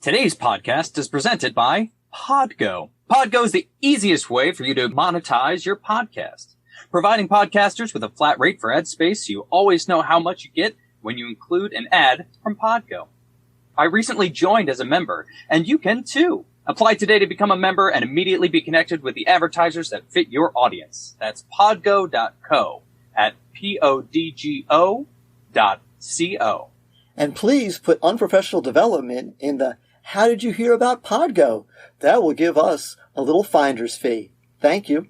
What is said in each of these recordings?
Today's podcast is presented by Podgo. Podgo is the easiest way for you to monetize your podcast, providing podcasters with a flat rate for ad space so you always know how much you get when you include an ad from Podgo. I recently joined as a member, and you can too. Apply today to become a member and immediately be connected with the advertisers that fit your audience. That's podgo.co at podgo.co. And please put unprofessional development in the "How did you hear about Podgo?" That will give us a little finder's fee. Thank you.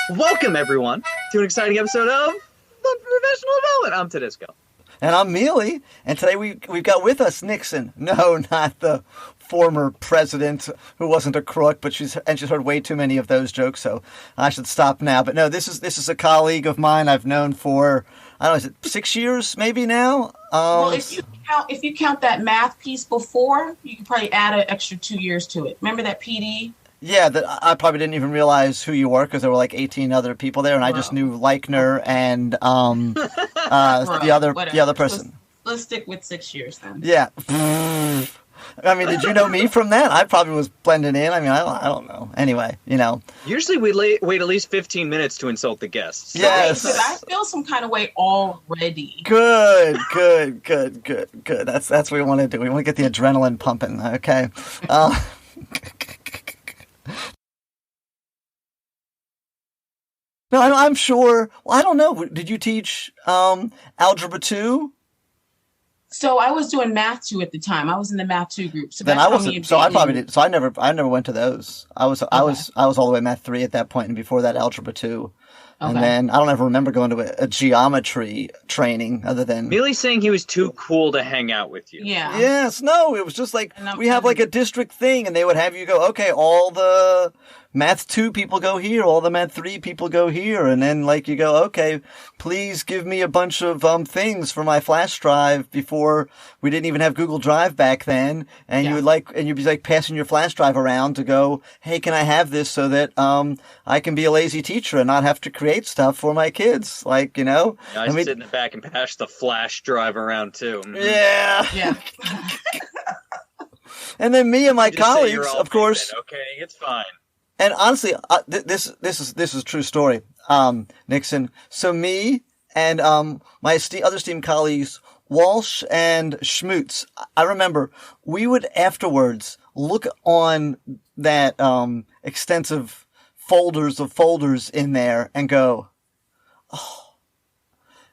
Welcome, everyone, to an exciting episode of The Professional Development. I'm Tedisco. And I'm Mealy, and today we've got with us Nixon. No, not the former president who wasn't a crook, but she's heard way too many of those jokes, so I should stop now. But no, this is a colleague of mine I've known for, I don't know, is it 6 years maybe now? Well, if you count that math piece before, you can probably add an extra 2 years to it. Remember that PD? Yeah, that I probably didn't even realize who you were because there were like 18 other people there, and I just knew Leichner and the other person. Let's stick with 6 years then. Yeah. I mean, did you know me from that? I probably was blending in. I mean, I don't know. Anyway, you know. Usually we wait at least 15 minutes to insult the guests. Yes. Did I feel some kind of way already? Good. That's what we want to do. We want to get the adrenaline pumping, okay? No, I'm sure. Well, I don't know. Did you teach Algebra 2? So I was doing Math 2 at the time. I was in the Math 2 group. So then I wasn't. So I probably did. So I never went to those. I was all the way Math 3 at that point, and before that Algebra 2. And then I don't ever remember going to a geometry training other than... Mealy's saying he was too cool to hang out with you. Yeah. Yes, no, it was just like, we have like a district thing, and they would have you go, okay, all the Math 2 people go here, all the Math 3 people go here, and then like you go, okay, please give me a bunch of things for my flash drive before we didn't even have Google Drive back then, and you'd be like passing your flash drive around to go, hey, can I have this so that I can be a lazy teacher and not have to create stuff for my kids, like, you know. Yeah, I sit in the back and pass the flash drive around too. Yeah. And then me and my colleagues, of course. Okay, it's fine. And honestly, this is a true story, Nixon. So me and my other esteemed colleagues, Walsh and Schmutz, I remember we would afterwards look on that extensive folders in there and go, oh,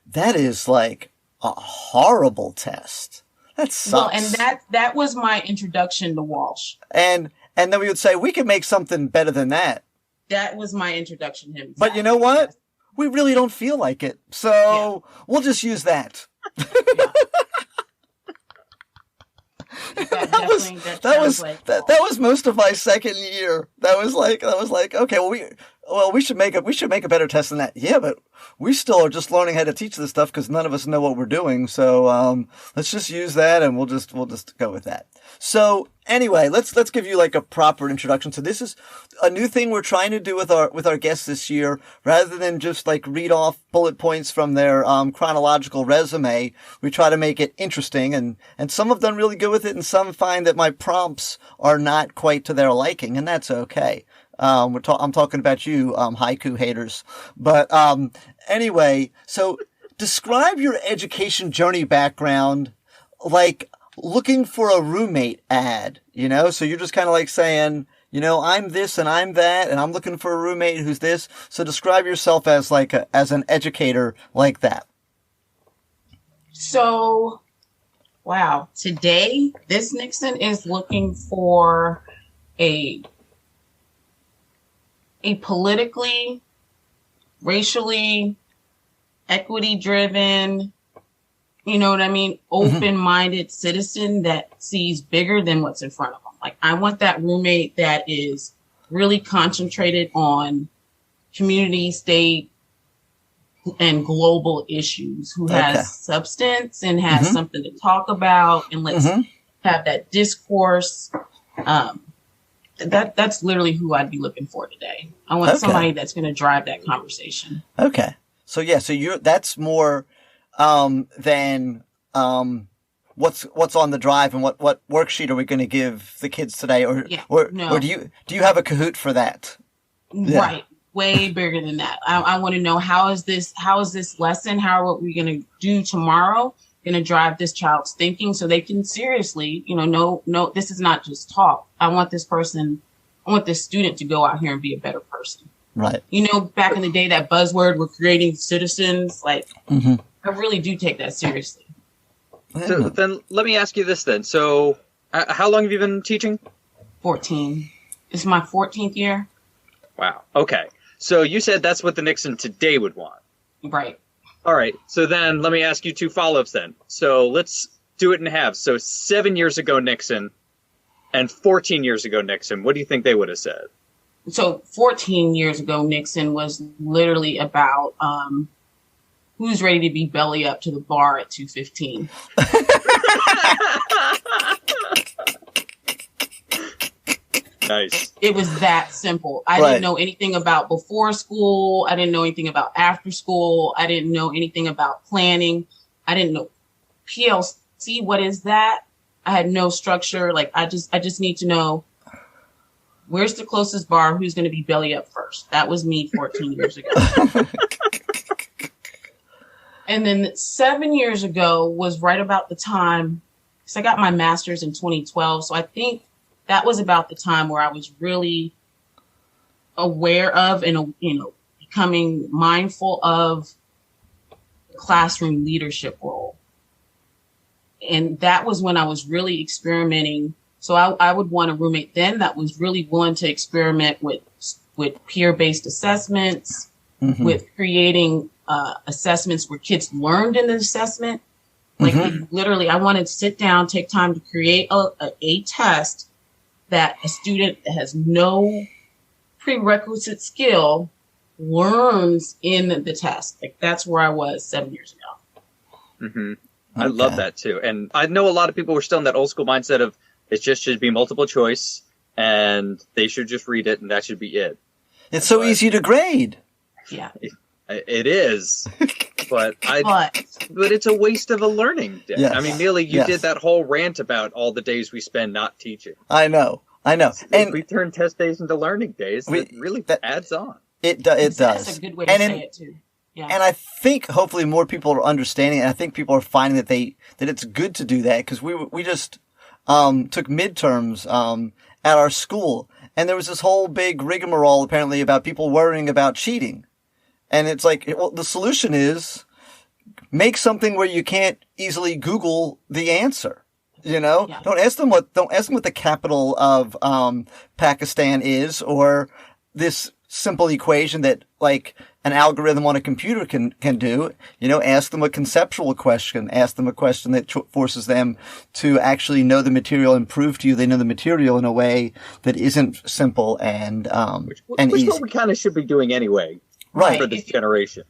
that is like a horrible test. That sucks. Well, and that was my introduction to Walsh. And then we would say, we could make something better than that. That was my introduction to him. But you know what? We really don't feel like it. So we'll just use that. That was most of my second year. That was like okay, we should make a better test than that. Yeah, but we still are just learning how to teach this stuff because none of us know what we're doing. So let's just use that, and we'll just go with that. So anyway, let's give you like a proper introduction. So this is a new thing we're trying to do with our guests this year. Rather than just like read off bullet points from their chronological resume, we try to make it interesting, and some have done really good with it, and some find that my prompts are not quite to their liking, and that's okay. I'm talking about you, haiku haters. But anyway, so describe your education journey background, like looking for a roommate ad, you know? So you're just kind of like saying, you know, I'm this and I'm that, and I'm looking for a roommate who's this. So describe yourself as like as an educator like that. So, wow, today this Nixon is looking for a politically, racially, equity-driven, you know what I mean, open-minded citizen that sees bigger than what's in front of them. Like, I want that roommate that is really concentrated on community, state, and global issues, who has substance and has something to talk about, and let's have that discourse. That's literally who I'd be looking for today. I want somebody that's going to drive that conversation. Okay. So that's more than what's on the drive and what worksheet are we going to give the kids today, or do you have a Kahoot for that? Yeah. Right. Way bigger than that. I want to know how is this lesson, how are we going to do tomorrow going to drive this child's thinking so they can seriously, know this is not just talk. I want this student to go out here and be a better person. Right. Back in the day, that buzzword, we're creating citizens, I really do take that seriously. So then let me ask you this then. So how long have you been teaching? 14. It's my 14th year. Wow. Okay. So you said that's what the Nixon today would want. Right. All right. So then let me ask you 2 follow-ups then. So let's do it in halves. So 7 years ago, Nixon, and 14 years ago, Nixon, what do you think they would have said? So 14 years ago, Nixon was literally about who's ready to be belly up to the bar at 2:15. Nice. It was that simple. I didn't know anything about before school. I didn't know anything about after school. I didn't know anything about planning. I didn't know PLC. What is that? I had no structure. I just need to know where's the closest bar, who's going to be belly up first. That was me 14 years ago. And then 7 years ago was right about the time, because I got my master's in 2012. So I think that was about the time where I was really aware of and, becoming mindful of the classroom leadership role. And that was when I was really experimenting. So I would want a roommate then that was really willing to experiment with peer-based assessments, with creating assessments where kids learned in the assessment. Literally, I wanted to sit down, take time to create a test that a student that has no prerequisite skill learns in the test. That's where I was 7 years ago. Mm-hmm. I love that too. And I know a lot of people were still in that old school mindset of it just should be multiple choice and they should just read it and that should be it. It's so easy to grade. Yeah. It is. But it's a waste of a learning day. Yes. I mean, Neely, you did that whole rant about all the days we spend not teaching. I know. And we turn test days into learning days. It really adds on. It does. That's a good way to say it too. Yeah. And I think hopefully more people are understanding, and I think people are finding that it's good to do that, because we just took midterms at our school, and there was this whole big rigmarole apparently about people worrying about cheating. And it's the solution is make something where you can't easily Google the answer. Yeah. Don't ask them what the capital of Pakistan is, or this simple equation that an algorithm on a computer can do. Ask them a conceptual question. Ask them a question that forces them to actually know the material and prove to you they know the material in a way that isn't simple and which easy. Is what we kind of should be doing anyway. Right. For this generation.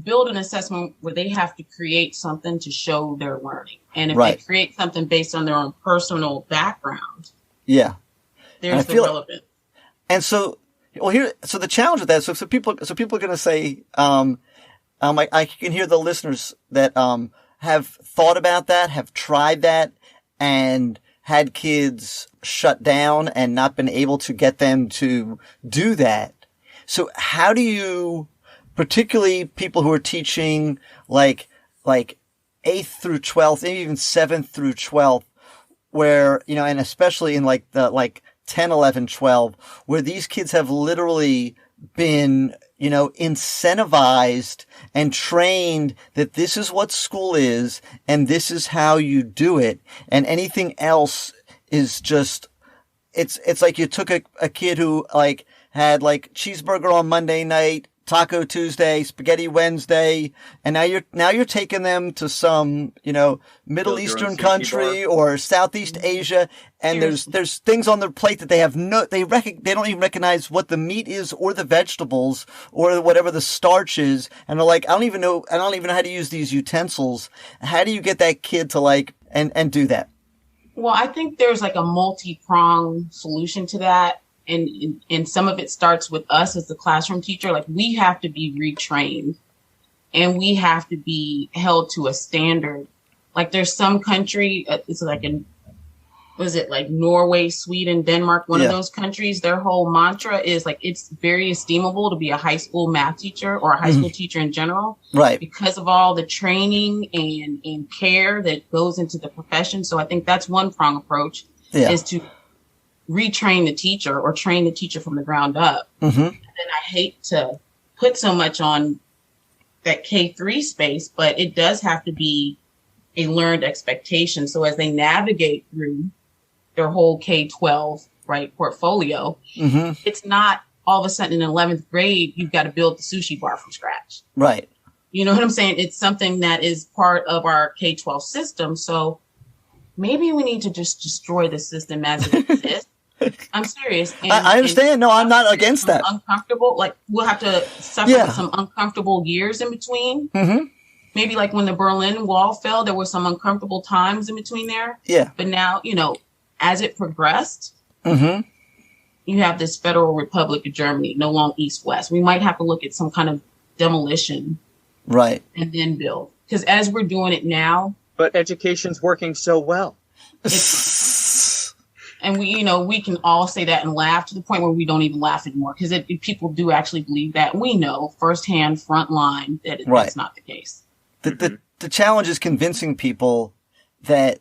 Build an assessment where they have to create something to show their learning. And if they create something based on their own personal background, there's the relevant. And so the challenge with that, so people are going to say, I can hear the listeners that have thought about that, have tried that, and had kids shut down and not been able to get them to do that. So how do you, particularly people who are teaching like 8th through 12th, maybe even 7th through 12th, where, and especially in the 10, 11, 12, where these kids have literally been, incentivized and trained that this is what school is and this is how you do it. And anything else is just, it's like you took a kid who had cheeseburger on Monday night, Taco Tuesday, Spaghetti Wednesday, and now you're taking them to some, Middle Eastern country or Southeast Asia, and there's things on their plate that they have they don't even recognize what the meat is or the vegetables or whatever the starch is, and they're like, I don't even know how to use these utensils. How do you get that kid to and do that? Well, I think there's like a multi-pronged solution to that. And some of it starts with us as the classroom teacher. Like, we have to be retrained and we have to be held to a standard. Like, there's some country, it's like was it like Norway, Sweden, Denmark, one of those countries, their whole mantra is like, it's very esteemable to be a high school math teacher or a high school teacher in general. Right. Because of all the training and care that goes into the profession. So I think that's one prong approach is to retrain the teacher or train the teacher from the ground up. Mm-hmm. And I hate to put so much on that K-3 space, but it does have to be a learned expectation. So as they navigate through their whole K-12, right, portfolio, it's not all of a sudden in 11th grade, you've got to build the sushi bar from scratch. Right. You know what I'm saying? It's something that is part of our K-12 system. So maybe we need to just destroy the system as it exists. I'm serious. And, I understand. No, I'm not against that. Uncomfortable. Like, we'll have to suffer some uncomfortable years in between. Mm-hmm. Maybe like when the Berlin Wall fell, there were some uncomfortable times in between there. Yeah. But now, you know, as it progressed, you have this Federal Republic of Germany, no longer East-West. We might have to look at some kind of demolition. Right. And then build. Because as we're doing it now. But education's working so well. And we can all say that and laugh to the point where we don't even laugh anymore. Because people do actually believe that. We know firsthand, front line, that that's not the case. The challenge is convincing people that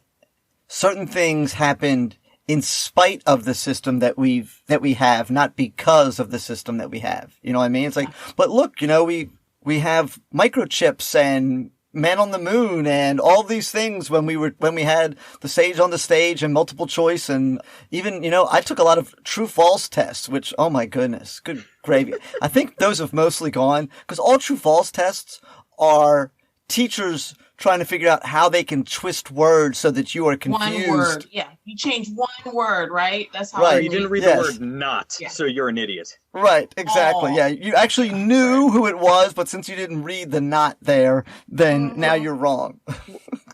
certain things happened in spite of the system that we have, not because of the system that we have. You know what I mean? It's like, but look, we have microchips and Man on the Moon and all these things when we had the Sage on the Stage and multiple choice, and even, I took a lot of true false tests, which, oh my goodness, good gravy. I think those have mostly gone, because all true false tests are teachers trying to figure out how they can twist words so that you are confused. One word, yeah. You change one word, right? That's how. Right. You didn't read the word "not," so you're an idiot. Right. Exactly. Oh. Yeah. You actually knew who it was, but since you didn't read the "not" there, then now you're wrong.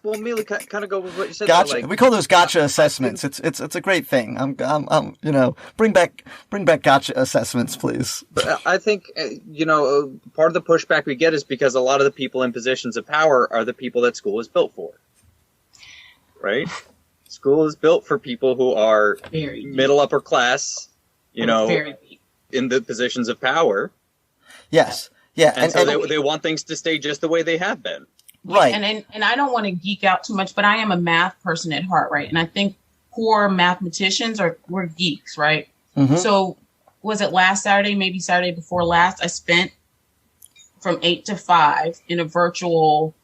Well, Amelia, kind of go with what you said. Gotcha. We call those gotcha assessments. It's a great thing. Bring back gotcha assessments, please. But I think part of the pushback we get is because a lot of the people in positions of power are the people that school is built for. Right? School is built for people who are middle upper class, in the positions of power. Yes. Yeah. And so they want things to stay just the way they have been. Right. And I don't want to geek out too much, but I am a math person at heart, right? And I think poor mathematicians we're geeks, right? Mm-hmm. So was it last Saturday, maybe Saturday before last, I spent from 8 to 5 in a virtual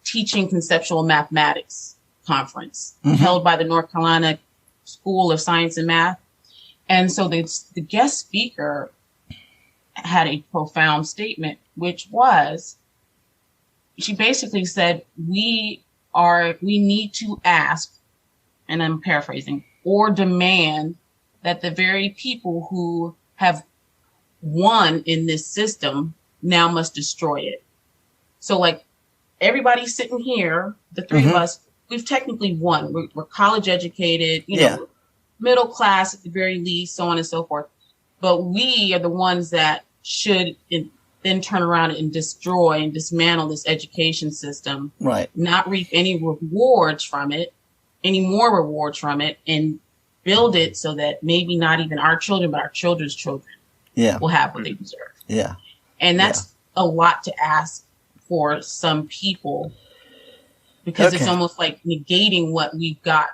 teaching conceptual mathematics conference held by the North Carolina School of Science and Math. And so the guest speaker had a profound statement, which was, she basically said, we need to ask, and I'm paraphrasing, or demand that the very people who have won in this system now must destroy it. So like everybody sitting here, the three of us, we've technically won. We're college educated, middle class at the very least, so on and so forth. But we are the ones that should then turn around and destroy and dismantle this education system, right? Not reap any rewards from it, any more rewards from it, and build it so that maybe not even our children, but our children's children will have what they deserve. Yeah. And that's a lot to ask for some people, because it's almost like negating what we've got.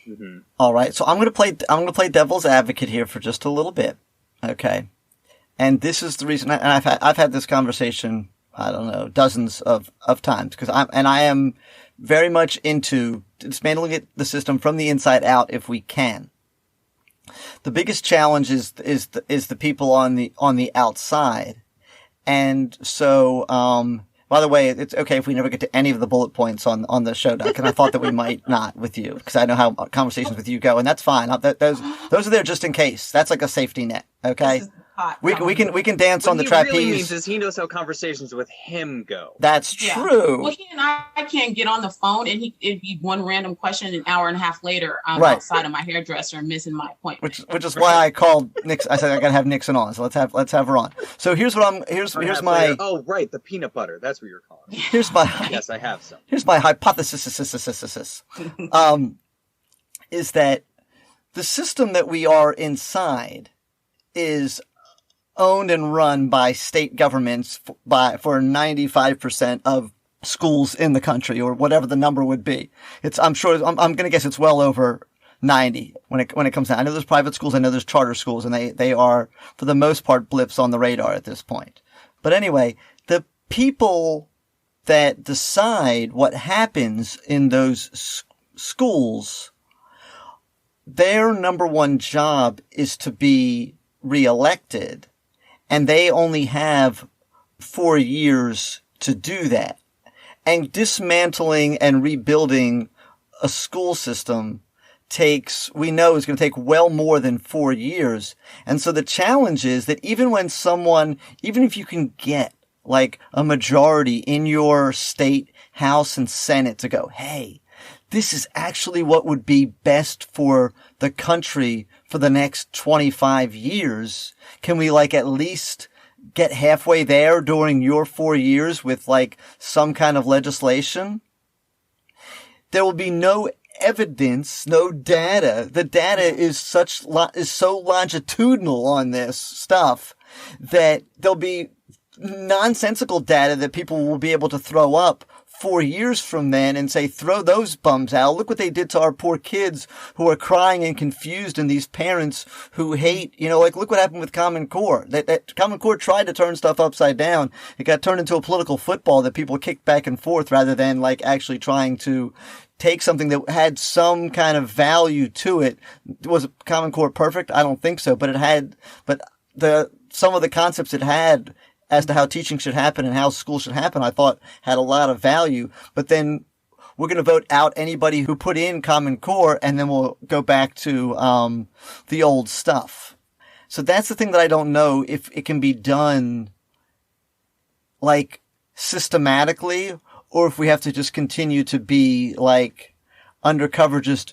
Mm-hmm. All right. So I'm going to play devil's advocate here for just a little bit. Okay. And this is the reason, and I've had this conversation, I don't know, dozens of times, because I am very much into dismantling the system from the inside out if we can. The biggest challenge is the people on the outside. And so, by the way, it's okay if we never get to any of the bullet points on the show doc, and I thought that we might not with you, because I know how conversations with you go, and that's fine. Those are there just in case. That's like a safety net. Okay. hot. We can dance on the What trapeze. he really means is he knows how conversations with him go. That's true. Well, he and I can't get on the phone, and it'd be one random question. An hour and a half later, I'm Right. outside of my hairdresser and missing my appointment. Which is why I called Nixon. I said I gotta have Nixon on. So let's have her on. So here's my Oh, right, the peanut butter. That's what you're calling it. here's my Yes, I have some. here's my hypothesis. Is that the system that we are inside is owned and run by state governments for 95% of schools in the country, or whatever the number would be. I'm going to guess it's well over 90 when it comes down. I know there's private schools, I know there's charter schools, and they are, for the most part, blips on the radar at this point. But anyway, the people that decide what happens in those schools, their number one job is to be reelected, and they only have 4 years to do that. And dismantling and rebuilding a school system is going to take well more than 4 years. And so the challenge is that even if you can get like a majority in your state House and Senate to go, hey, this is actually what would be best for the country for the next 25 years. Can we at least get halfway there during your 4 years with some kind of legislation? There will be no evidence, no data. The data is so longitudinal on this stuff that there'll be nonsensical data that people will be able to throw up 4 years from then and say, throw those bums out. Look what they did to our poor kids who are crying and confused, and these parents who hate, look what happened with Common Core. That Common Core tried to turn stuff upside down. It got turned into a political football that people kicked back and forth rather than actually trying to take something that had some kind of value to it. Was Common Core perfect? I don't think so, but some of the concepts it had as to how teaching should happen and how school should happen, I thought had a lot of value. But then we're going to vote out anybody who put in Common Core, and then we'll go back to the old stuff. So that's the thing that I don't know if it can be done systematically, or if we have to just continue to be undercover, just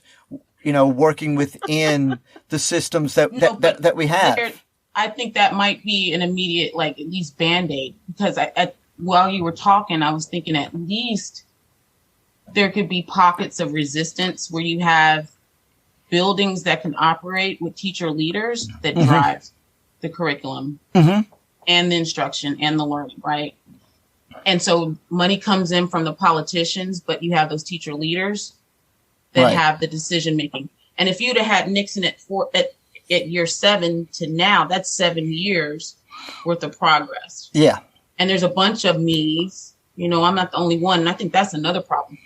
working within the systems that we have. I think that might be an immediate, at least Band-Aid, because while you were talking, I was thinking at least there could be pockets of resistance where you have buildings that can operate with teacher leaders that drive the curriculum and the instruction and the learning, right? And so money comes in from the politicians, but you have those teacher leaders that have the decision making. And if you'd have had Nixon at year 7 to now, that's 7 years worth of progress. Yeah. And there's a bunch of me's, I'm not the only one. And I think that's another problem.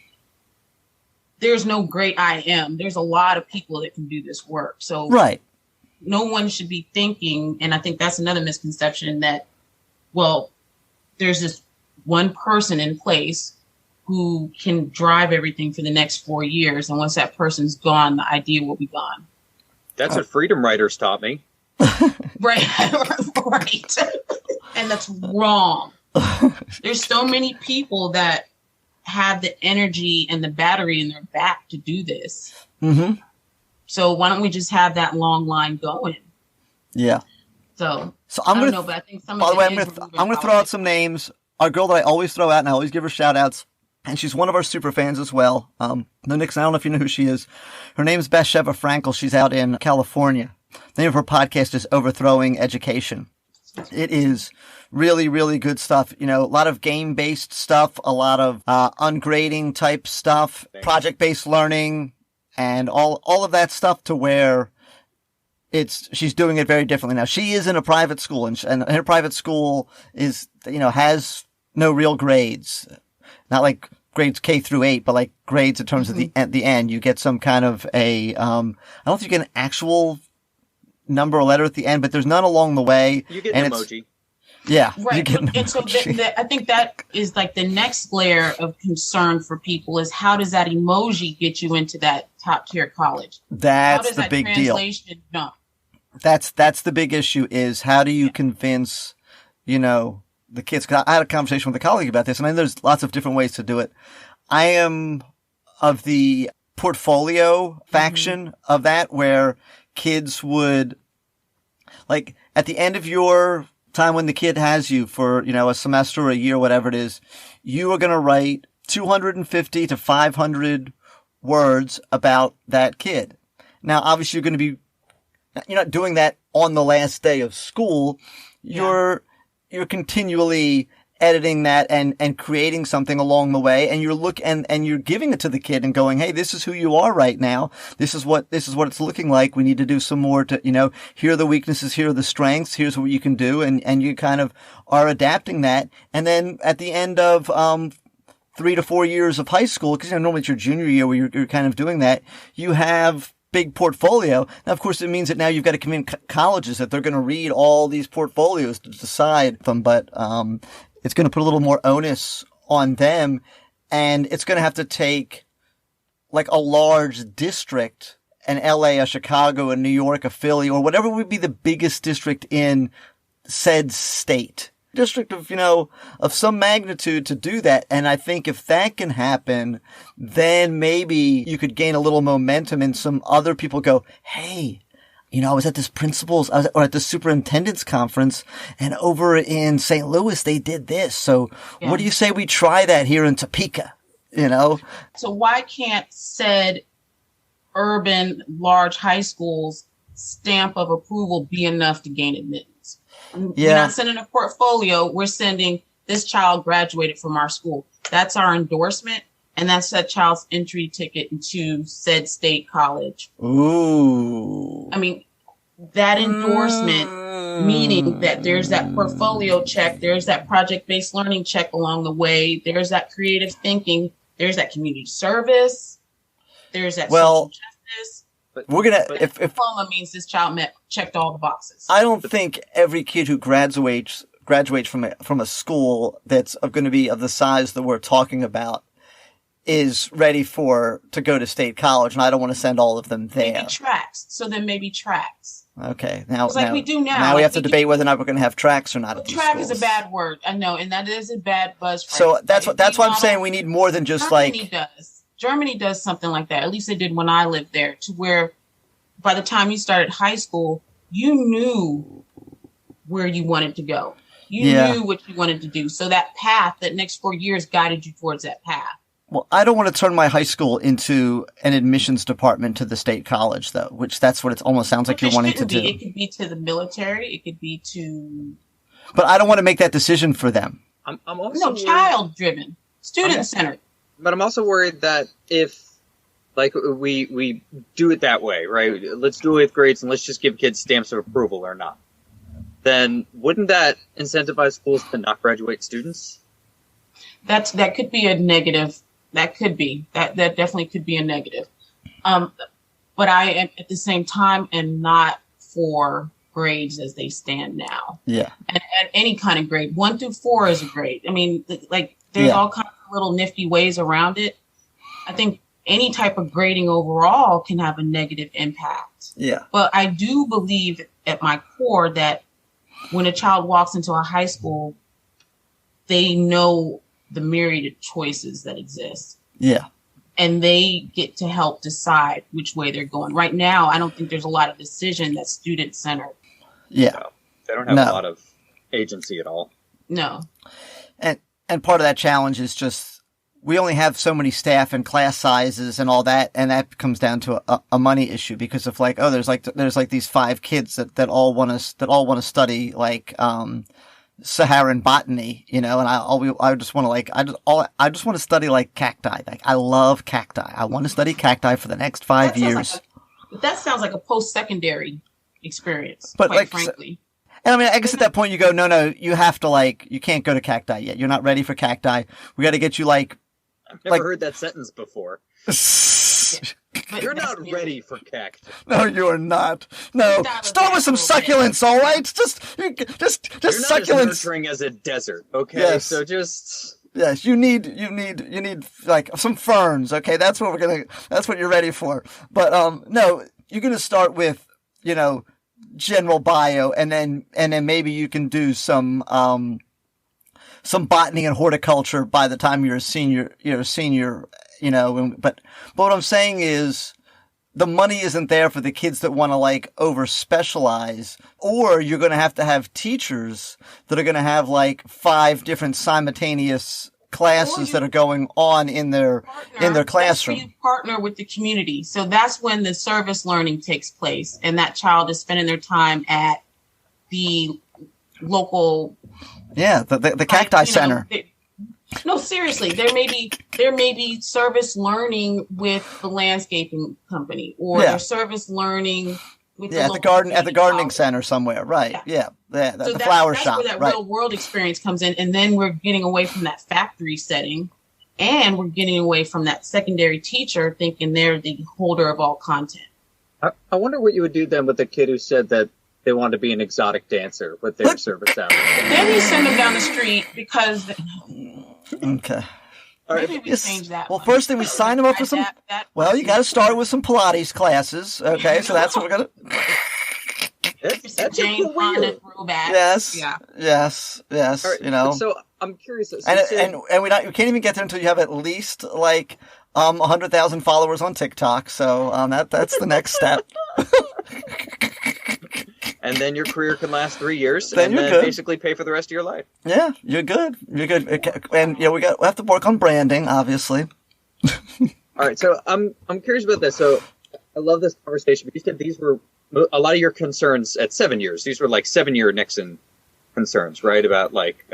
There's no great I am. There's a lot of people that can do this work. So no one should be thinking, and I think that's another misconception, that, there's this one person in place who can drive everything for the next 4 years. And once that person's gone, the idea will be gone. That's what freedom writers taught me. Right. And that's wrong. There's so many people that have the energy and the battery in their back to do this. Mm-hmm. So why don't we just have that long line going? Yeah. So I'm going to, but I think I'm going to throw out some names. Our girl that I always throw out, and I always give her shout outs, and she's one of our super fans as well. No, Nixon, I don't know if you know who she is. Her name is Bathsheba Frankel. She's out in California. The name of her podcast is Overthrowing Education. It is really, really good stuff. A lot of game-based stuff, a lot of ungrading type stuff, project-based learning, and all of that stuff, to where she's doing it very differently now. She is in a private school, and her private school is, has no real grades. Not like grades K through 8, but grades in terms of at the end. You get some kind of I don't know if you get an actual number or letter at the end, but there's none along the way. You get an emoji. Yeah. Right. And so I think that is the next layer of concern for people is, how does that emoji get you into that top tier college? That's the big deal. No. That's the big issue is how do you convince, the kids? 'Cause I had a conversation with a colleague about this, and I know there's lots of different ways to do it. I am of the portfolio faction of that, where kids would, like, at the end of your time when the kid has you for, a semester or a year, whatever it is, you are going to write 250 to 500 words about that kid. Now, obviously you're not doing that on the last day of school. You're continually editing that and creating something along the way. And and you're giving it to the kid and going, hey, this is who you are right now. This is what it's looking like. We need to do some more to, here are the weaknesses, here are the strengths, here's what you can do. And you kind of are adapting that. And then at the end of, 3 to 4 years of high school, because normally it's your junior year where you're kind of doing that, you have big portfolio. Now, of course, it means that now you've got to convince colleges that they're going to read all these portfolios to decide them, but it's going to put a little more onus on them, and it's going to have to take like a large district, an LA, a Chicago, a New York, a Philly, or whatever would be the biggest district in said state. District of, of some magnitude to do that. And I think if that can happen, then maybe you could gain a little momentum and some other people go, hey, I was at this or at the superintendent's conference, and over in St. Louis, they did this. So what do you say we try that here in Topeka, So why can't said urban large high schools stamp of approval be enough to gain admittance? We're not sending a portfolio. We're sending this child graduated from our school. That's our endorsement. And that's that child's entry ticket into said state college. Ooh. I mean, that endorsement, meaning that there's that portfolio check, there's that project-based learning check along the way, there's that creative thinking, there's that community service, there's that social justice. But we're gonna. If diploma means this child checked all the boxes. I don't think every kid who graduates from a school that's going to be of the size that we're talking about is ready to go to state college, and I don't want to send all of them there. Maybe tracks. So then maybe tracks. Okay, now we do now. Now we have to debate whether or not we're going to have tracks or not. At these track schools. is a bad word, I know, and that is a bad buzz phrase. So that's what I'm saying. We need more than just Germany does something like that. At least they did when I lived there, to where by the time you started high school, you knew where you wanted to go. You knew what you wanted to do. So that path, that next 4 years guided you towards that path. Well, I don't want to turn my high school into an admissions department to the state college, though, which that's what it almost sounds like you're wanting to do. It could be to the military. It could be to... But I don't want to make that decision for them. I'm also child-driven, student-centered. But I'm also worried that if, like, we do it that way, right? Let's do it with grades and let's just give kids stamps of approval or not. Then wouldn't that incentivize schools to not graduate students? That could be a negative. That definitely could be a negative. But I am at the same time am not for grades as they stand now. Yeah. And any kind of grade, 1 through 4 is a grade. I mean, like there's all kinds of little nifty ways around it. I think any type of grading overall can have a negative impact. Yeah. But I do believe at my core that when a child walks into a high school, they know the myriad of choices that exist. Yeah. And they get to help decide which way they're going. Right now, I don't think there's a lot of decision that's student-centered. Yeah. No, they don't have a lot of agency at all. No. And part of that challenge is just we only have so many staff and class sizes and all that, and that comes down to a money issue because of like, there's like these 5 kids that all want to study like Saharan botany, and I just want to I just want to study like cacti. Like I love cacti. I want to study cacti for the next 5 years. That sounds like a post-secondary experience, but quite frankly. And I mean, I guess at that point you go, no, you have to you can't go to cacti yet. You're not ready for cacti. We got to get you I've never heard that sentence before. Yeah. You're not ready for cacti. No, you're not. No, start with some succulents, all right? Just You're succulents. Not as nurturing as a desert, okay? Yes. So just yes, you need like some ferns, okay? That's what you're ready for. But no, you're gonna start with general bio, and then maybe you can do some botany and horticulture by the time you're a senior, but what I'm saying is the money isn't there for the kids that want to like over specialize, or you're going to have teachers that are going to have like 5 different simultaneous classes that are going on in their classroom. You partner with the community. So that's when the service learning takes place, and that child is spending their time at the local the cacti center. No, seriously, there may be service learning with the landscaping company, or there's service learning with at the gardening center somewhere, right? The flower shop. That's where that real world experience comes in, and then we're getting away from that factory setting, and we're getting away from that secondary teacher thinking they're the holder of all content. I wonder what you would do then with the kid who said that they wanted to be an exotic dancer with their service hours. Then you send them down the street because. Okay. Maybe we change that. Well, first thing we sign them up for some. You got to start with some Pilates classes. Okay, so that's what we're gonna. That's Jane Fonda throwback. Yes. Right, So I'm curious. So we can't even get there until you have at least like 100,000 followers on TikTok. So that's the next step. And then your career can last 3 years, then basically pay for the rest of your life. Yeah, you're good. And we have to work on branding, obviously. All right, so I'm curious about this. So I love this conversation. But you said these were a lot of your concerns at 7 years. These were like 7-year Nixon concerns, right? About like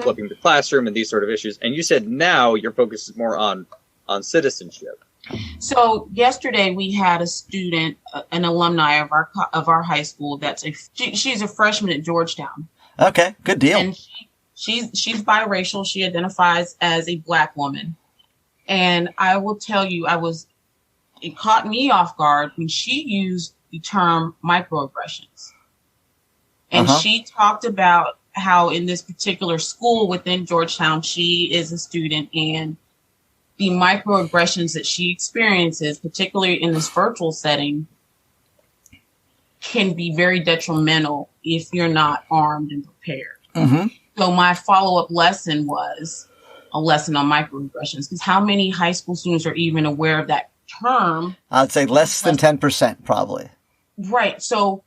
flipping the classroom and these sort of issues. And you said now your focus is more on citizenship. So yesterday we had a student, an alumni of our high school. She's a freshman at Georgetown. Okay, good deal. And she's biracial. She identifies as a Black woman. And I will tell you, it caught me off guard when she used the term microaggressions. And she talked about how in this particular school within Georgetown, she is a student, and the microaggressions that she experiences, particularly in this virtual setting, can be very detrimental if you're not armed and prepared. Mm-hmm. So my follow-up lesson was a lesson on microaggressions, because how many high school students are even aware of that term? I'd say less than 10%, probably. Right. So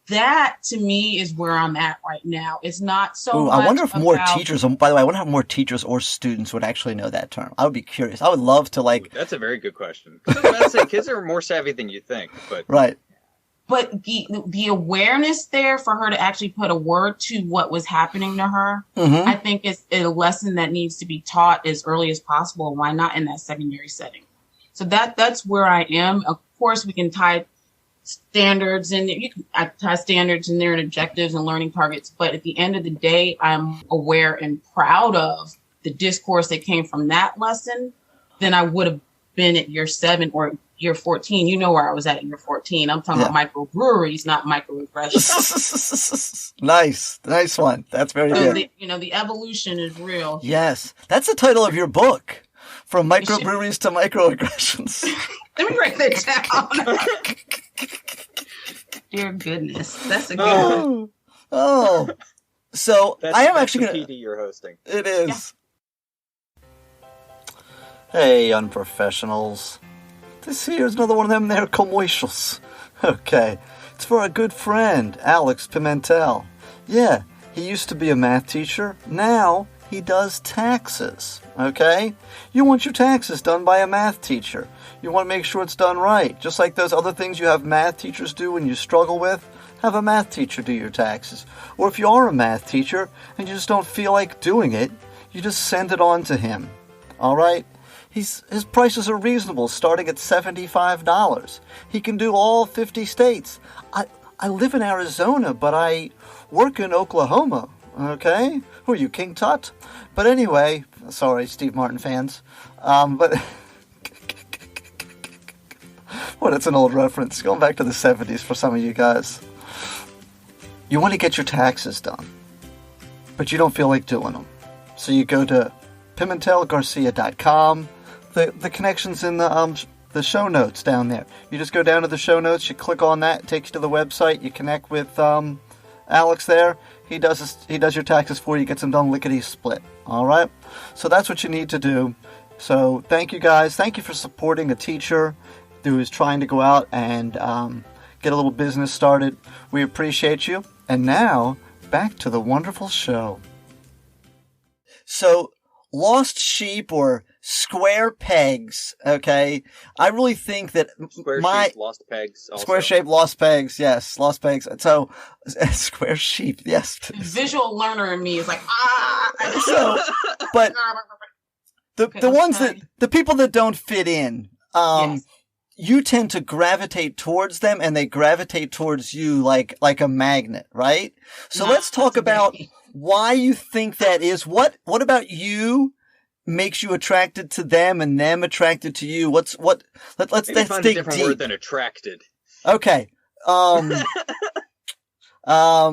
that, to me, is where I'm at right now. It's not so much I wonder if more teachers, by the way, I wonder if more teachers or students would actually know that term. I would be curious. I would love to That's a very good question. I was about to say, kids are more savvy than you think. But right. But the awareness there for her to actually put a word to what was happening to her, I think is a lesson that needs to be taught as early as possible. Why not in that secondary setting? So that's where I am. Of course, we can tie standards, and you can tie standards in there and objectives and learning targets. But at the end of the day, I'm aware and proud of the discourse that came from that lesson than I would have been at year 7 or year 14. You know where I was at year 14. I'm talking about microbreweries, not microaggressions. Nice one. That's very good. The evolution is real. Yes. That's the title of your book. From microbreweries to microaggressions. Let me write that down. Dear goodness. That's a good one. Oh. So I am actually going to... PD you're hosting. It is. Yeah. Hey, unprofessionals. This here's another one of them there commercials. Okay. It's for a good friend, Alex Pimentel. Yeah, he used to be a math teacher. Now he does taxes. Okay? You want your taxes done by a math teacher. You want to make sure it's done right. Just like those other things you have math teachers do when you struggle with, have a math teacher do your taxes. Or if you are a math teacher and you just don't feel like doing it, you just send it on to him. Alright? His prices are reasonable, starting at $75. He can do all 50 states. I live in Arizona, but I work in Oklahoma. Okay? Who are you, King Tut? But anyway, sorry, Steve Martin fans. But well, it's an old reference. Going back to the 70s for some of you guys. You want to get your taxes done, but you don't feel like doing them. So you go to PimentelGarcia.com. The connection's in the the show notes down there. You just go down to the show notes, you click on that, it takes you to the website, you connect with Alex there. He does your taxes for you, gets them done lickety-split. All right? So that's what you need to do. So thank you guys. Thank you for supporting a teacher who is trying to go out and get a little business started. We appreciate you. And now, back to the wonderful show. So, lost sheep or square pegs, okay? I really think that Square sheep, lost pegs. Also. Square shape, lost pegs, yes, lost pegs. So, square sheep, yes. The visual learner in me is like, So, but the ones the people that don't fit in, yes. You tend to gravitate towards them and they gravitate towards you like a magnet, right? So let's talk about why you think that is. What about you makes you attracted to them and them attracted to you? Let's find dig a different deep. word than attracted. Okay. Drawn? I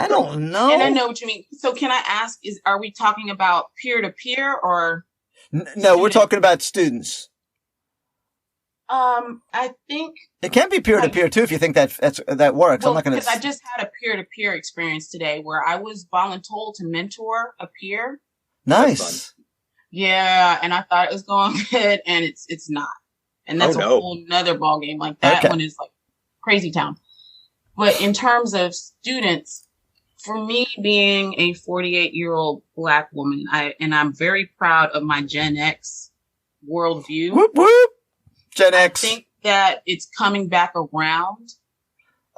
don't know. And I know what you mean. So can I ask, are we talking about peer-to-peer or? No, we're talking about students. I think it can be peer-to-peer too if you think that works. Well, I'm not going to. Because I just had a peer-to-peer experience today where I was voluntold to mentor a peer. Nice. Yeah, and I thought it was going good, and it's not. And that's a whole nother ballgame. Like that one is like crazy town. But in terms of students, for me being a 48-year-old Black woman, I'm very proud of my Gen X worldview. Whoop whoop. Gen X. I think that it's coming back around.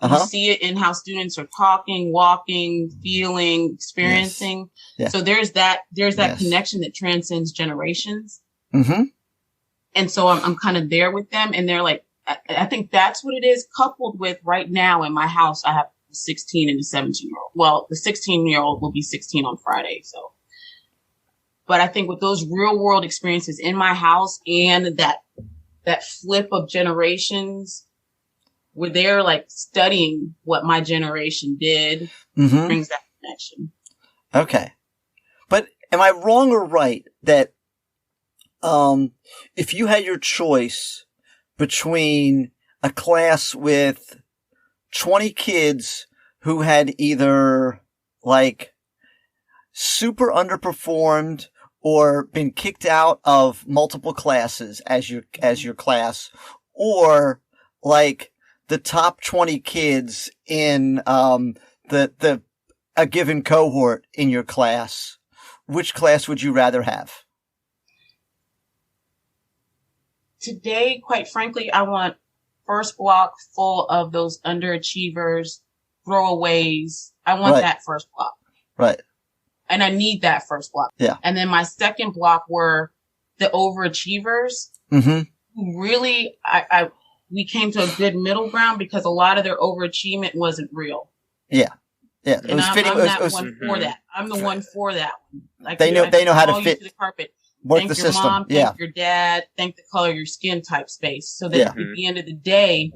You see it in how students are talking, walking, feeling, experiencing. Yes. Yeah. So there's that connection that transcends generations. Mm-hmm. And so I'm kind of there with them, and they're like, I think that's what it is, coupled with right now in my house, I have a 16 and a 17-year-old. Well, the 16-year-old will be 16 on Friday. So, but I think with those real world experiences in my house and that flip of generations where they're like studying what my generation did brings that connection. Okay. But am I wrong or right that, if you had your choice between a class with 20 kids who had either like super underperformed or been kicked out of multiple classes as your class, or like the top 20 kids in a given cohort in your class, which class would you rather have? Today, quite frankly, I want first block full of those underachievers, throwaways. I want that first block. Right. And I need that first block. Yeah. And then my second block were the overachievers who really, we came to a good middle ground because a lot of their overachievement wasn't real. Yeah. Yeah. And I'm one for that. I'm the one for that one. Like, they know how to fit. To the carpet. Work thank the your system. Mom, thank your dad, thank the color of your skin type space. So that at the end of the day,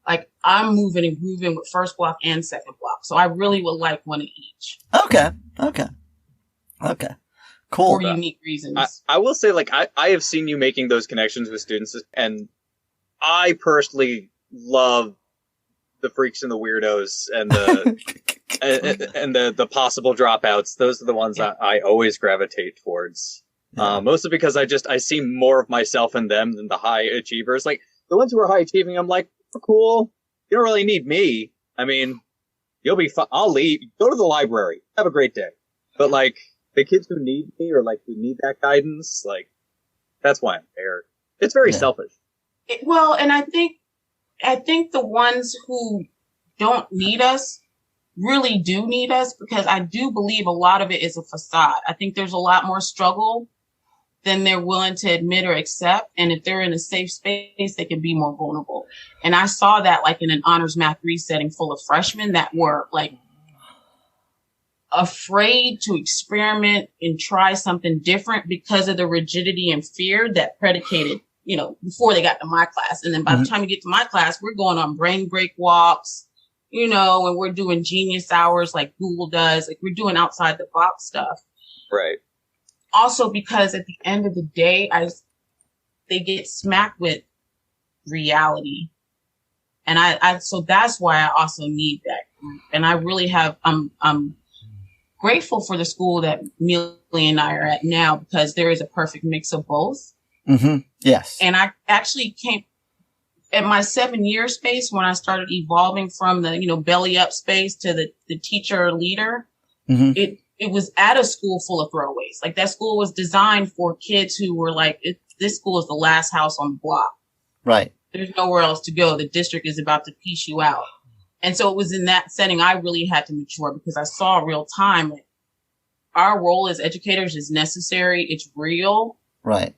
like I'm moving and grooving with first block and second block. So I really would like one of each. Okay. Cool. For unique reasons. I will say, like, I have seen you making those connections with students, and I personally love the freaks and the weirdos and the and the possible dropouts. Those are the ones that I always gravitate towards. Yeah. Mostly because I see more of myself in them than the high achievers. Like, the ones who are high achieving, I'm like, oh, cool. You don't really need me. I mean, you'll be fine. I'll leave. Go to the library. Have a great day. But, like, the kids who need me or, like, who need that guidance, like, that's why I'm there. It's very selfish. Well, and I think the ones who don't need us really do need us, because I do believe a lot of it is a facade. I think there's a lot more struggle than they're willing to admit or accept. And if they're in a safe space, they can be more vulnerable. And I saw that like in an honors math 3 setting full of freshmen that were like afraid to experiment and try something different because of the rigidity and fear that predicated, before they got to my class. And then by the time you get to my class, we're going on brain break walks, and we're doing genius hours like Google does. Like, we're doing outside the box stuff. Right. Also, because at the end of the day, they get smacked with reality. And so that's why I also need that group. And I really I'm grateful for the school that Millie and I are at now, because there is a perfect mix of both. Mm-hmm. Yes. And I actually came at my 7-year space when I started evolving from the, belly up space to the teacher leader. Mm-hmm. It was at a school full of throwaways. Like, that school was designed for kids who were like, this school is the last house on the block. Right. There's nowhere else to go. The district is about to piece you out. And so it was in that setting I really had to mature, because I saw real time, like, our role as educators is necessary. It's real. Right.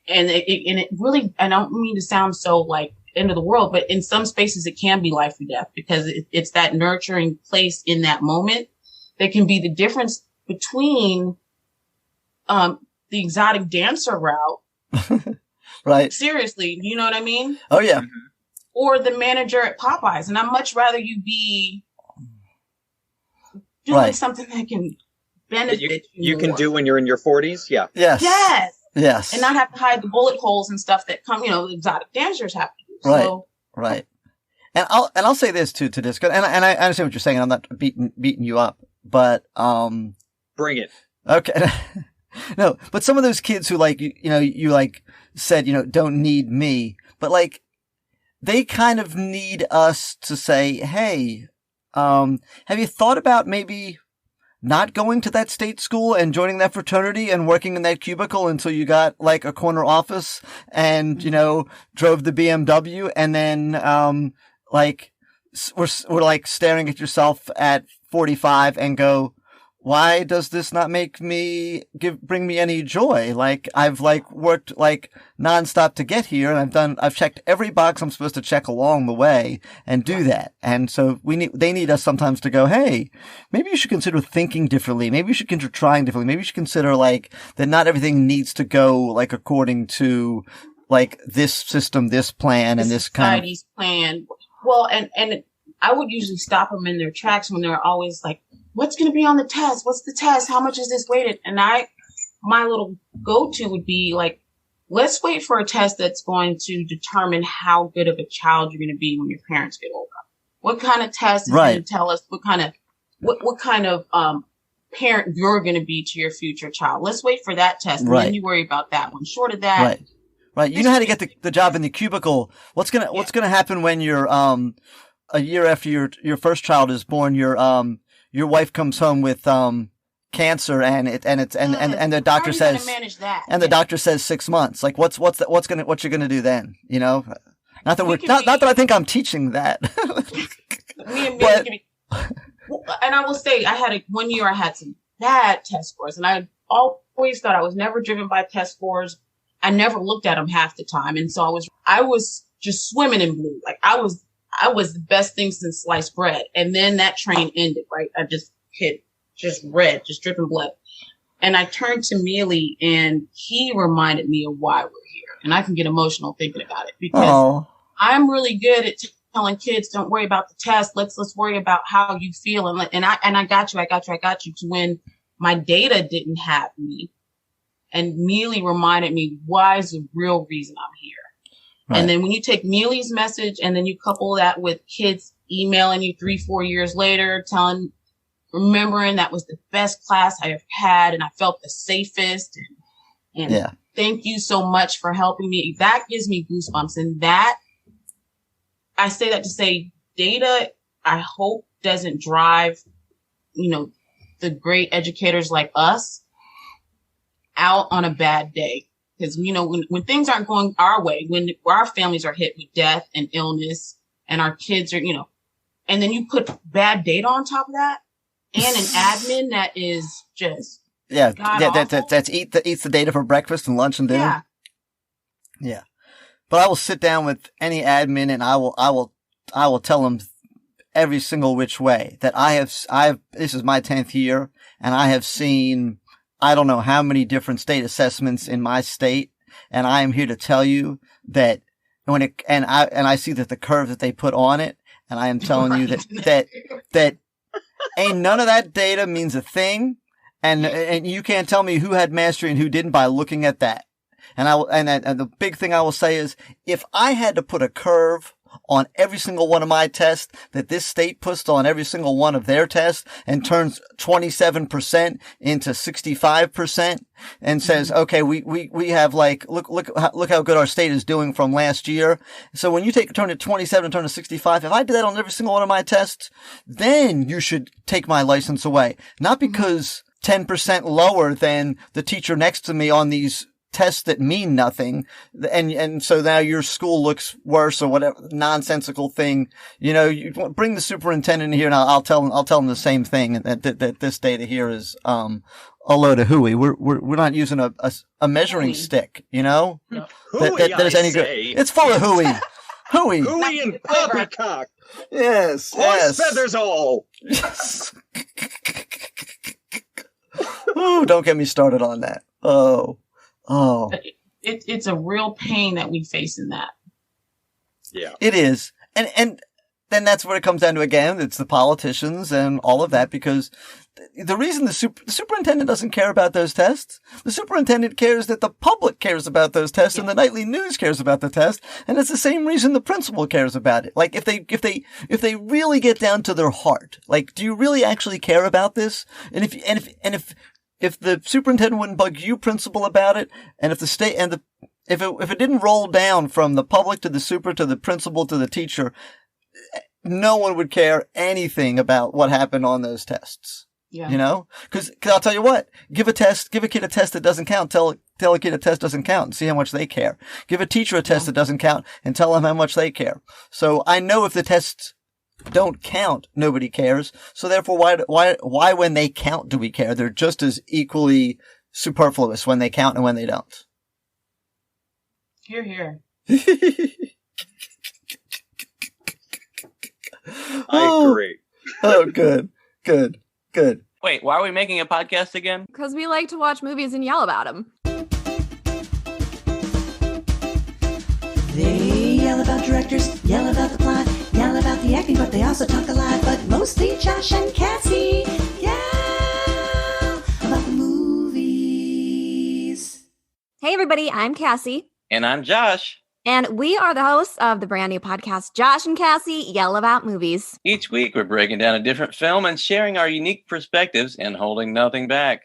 And it really, I don't mean to sound so like end of the world, but in some spaces it can be life or death, because it's that nurturing place in that moment that can be the difference between the exotic dancer route. Right. Seriously, you know what I mean? Oh, yeah. Or the manager at Popeyes. And I'd much rather you be doing something that can benefit you can do when you're in your 40s. Yeah. Yes. Yes. Yes. And not have to hide the bullet holes and stuff that come, the exotic dancers have to do. Right. So, right. And I'll say this too to this, and I understand what you're saying. I'm not beating you up, but bring it. Okay. No, but some of those kids who you like said, don't need me, but like they kind of need us to say, hey, have you thought about maybe not going to that state school and joining that fraternity and working in that cubicle until you got like a corner office and, drove the BMW, and then, we're like staring at yourself at 45 and go, why does this not make bring me any joy? Like, I've worked nonstop to get here, and I've checked every box I'm supposed to check along the way and do that. And so they need us sometimes to go, hey, maybe you should consider thinking differently. Maybe you should consider trying differently. Maybe you should consider that not everything needs to go according to this system, this plan, and this kind of society's plan. Well, and I would usually stop them in their tracks when they're always like, what's going to be on the test? What's the test? How much is this weighted? And my little go-to would be like, let's wait for a test that's going to determine how good of a child you're going to be when your parents get older. What kind of test is going to tell us what kind of parent you're going to be to your future child? Let's wait for that test, and then you worry about that one. Short of that, right. You know how to get the job in the cubicle. What's gonna happen when you're a year after your first child is born? Your wife comes home with cancer, and the doctor says, and the doctor says 6 months. Like, what you're gonna do then? Not that I think I'm teaching that. And I will say, one year I had some bad test scores, and I always thought I was never driven by test scores. I never looked at them half the time, and so I was just swimming in blue. Like, I was the best thing since sliced bread. And then that train ended, right? I just hit just red, just dripping blood. And I turned to Mealy, and he reminded me of why we're here. And I can get emotional thinking about it, because I'm really good at telling kids, don't worry about the test. Let's worry about how you feel. And I got you to when my data didn't have me. And Mealy reminded me why is the real reason I'm here. Right. And then when you take Mealy's message and then you couple that with kids emailing you 3-4 years later, remembering that was the best class I ever had, and I felt the safest, and thank you so much for helping me. That gives me goosebumps. And that, I say that to say, data, I hope, doesn't drive, the great educators like us out on a bad day. Because, when things aren't going our way, when our families are hit with death and illness, and our kids are, and then you put bad data on top of that, and an admin that is just that eats the data for breakfast and lunch and dinner. Yeah. But I will sit down with any admin, and I will tell them every single which way that I have. This is my 10th year, and I have seen, I don't know how many different state assessments in my state, and I am here to tell you that I see that the curve that they put on it, and I am telling you that ain't none of that data means a thing, and you can't tell me who had mastery and who didn't by looking at that. And and the big thing I will say is, if I had to put a curve on every single one of my tests that this state puts on every single one of their tests and turns 27% into 65% and says, okay, we have like, look how good our state is doing from last year. So when you turn it 27 and turn to 65, if I did that on every single one of my tests, then you should take my license away. Not because 10% lower than the teacher next to me on these tests that mean nothing, and so now your school looks worse or whatever nonsensical thing. You bring the superintendent here, and I'll tell him the same thing, that this data here is a load of hooey. We're not using a measuring stick, Hooey, that is any good. It's full of hooey, hooey and poppycock. Yes, horse feathers all. Yes. Ooh, don't get me started on that. Oh. It's a real pain that we face in that. Yeah, it is, and then that's what it comes down to again. It's the politicians and all of that, because the reason the superintendent doesn't care about those tests, the superintendent cares that the public cares about those tests, and the nightly news cares about the test, and it's the same reason the principal cares about it. Like if they really get down to their heart, like, do you really actually care about this? And if the superintendent wouldn't bug you, principal, about it, and if the state and if it didn't roll down from the public to the super to the principal to the teacher, no one would care anything about what happened on those tests. Yeah. Because I'll tell you what, give a kid a test that doesn't count. Tell a kid a test doesn't count and see how much they care. Give a teacher a test that doesn't count and tell them how much they care. So I know if the tests don't count, nobody cares. So therefore, why when they count do we care? They're just as equally superfluous when they count and when they don't. Hear, hear. I agree. Oh, good. Wait, why are we making a podcast again? Because we like to watch movies and yell about them. They yell about directors, yell about the plot, yell about the acting, but they also talk a lot. But mostly Josh and Cassie yell about the movies. Hey everybody, I'm Cassie. And I'm Josh. And we are the hosts of the brand new podcast, Josh and Cassie Yell About Movies. Each week, we're breaking down a different film and sharing our unique perspectives and holding nothing back.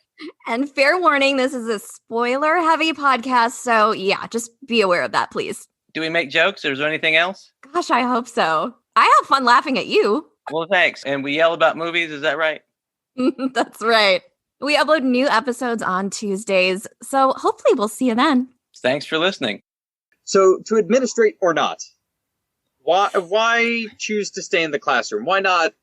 And fair warning, this is a spoiler-heavy podcast, so yeah, just be aware of that, please. Do we make jokes, or is there anything else? Gosh, I hope so. I have fun laughing at you. Well, thanks. And we yell about movies, is that right? That's right. We upload new episodes on Tuesdays, so hopefully we'll see you then. Thanks for listening. So, to administrate or not, why choose to stay in the classroom? Why not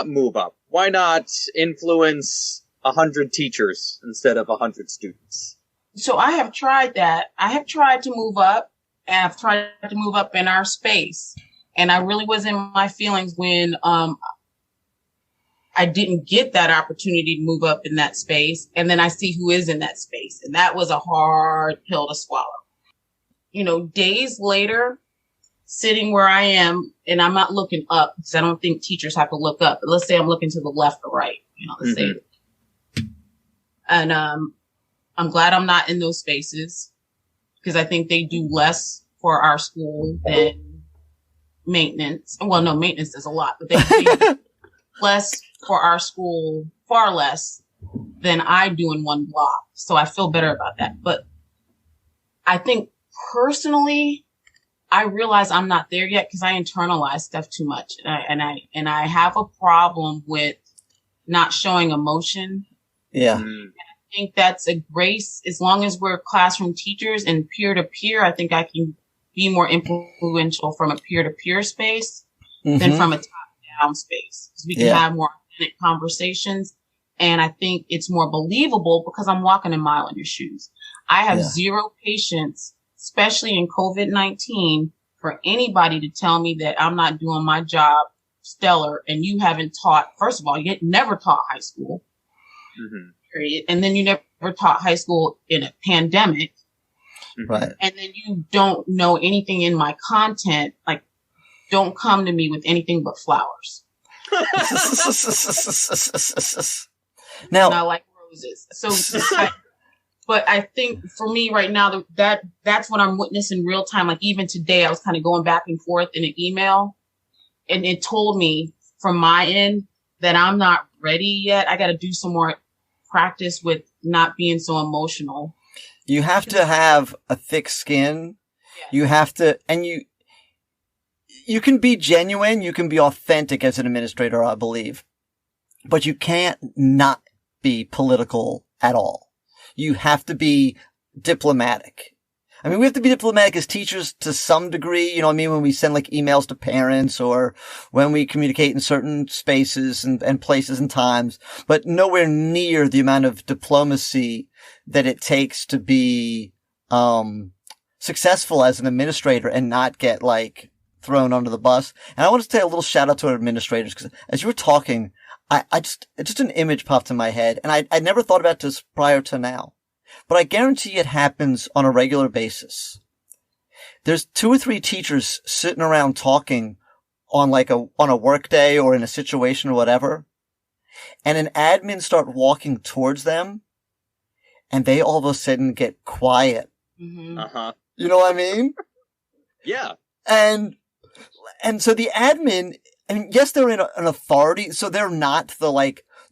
move up? Why not influence 100 teachers instead of 100 students? So I have tried that. I have tried to move up, and I've tried to move up in our space. And I really was in my feelings when I didn't get that opportunity to move up in that space. And then I see who is in that space. And that was a hard pill to swallow. Days later, sitting where I am, and I'm not looking up because I don't think teachers have to look up. But let's say I'm looking to the left or right, let's say. And I'm glad I'm not in those spaces because I think they do less for our school than maintenance. Well, no, maintenance does a lot, but they do less for our school, far less than I do in one block. So I feel better about that. But I think personally, I realize I'm not there yet because I internalize stuff too much, and I have a problem with not showing emotion. Yeah. I think that's a grace. As long as we're classroom teachers and peer to peer, I think I can be more influential from a peer to peer space than from a top down space. Because we can have more authentic conversations, and I think it's more believable because I'm walking a mile in your shoes. I have zero patience, especially in COVID-19, for anybody to tell me that I'm not doing my job stellar and you haven't taught, first of all, you never taught high school, period. And then you never taught high school in a pandemic. Right. And then you don't know anything in my content. Like, don't come to me with anything but flowers. Now, and I like roses. So, But I think for me right now, that's what I'm witnessing real time. Like even today, I was kind of going back and forth in an email, and it told me from my end that I'm not ready yet. I got to do some more practice with not being so emotional. You have to have a thick skin. Yeah. You have to, and you can be genuine. You can be authentic as an administrator, I believe, but you can't not be political at all. You have to be diplomatic. I mean, we have to be diplomatic as teachers to some degree, you know what I mean? When we send like emails to parents or when we communicate in certain spaces and places and times, but nowhere near the amount of diplomacy that it takes to be, successful as an administrator and not get like thrown under the bus. And I want to say a little shout out to our administrators because as you were talking, just an image popped in my head and I never thought about this prior to now, but I guarantee it happens on a regular basis. There's 2 or 3 teachers sitting around talking on a work day or in a situation or whatever, and an admin start walking towards them and they all of a sudden get quiet. Mm-hmm. Uh-huh. You know what I mean? Yeah. And so the admin, I mean, yes, they're in an authority, so they're not the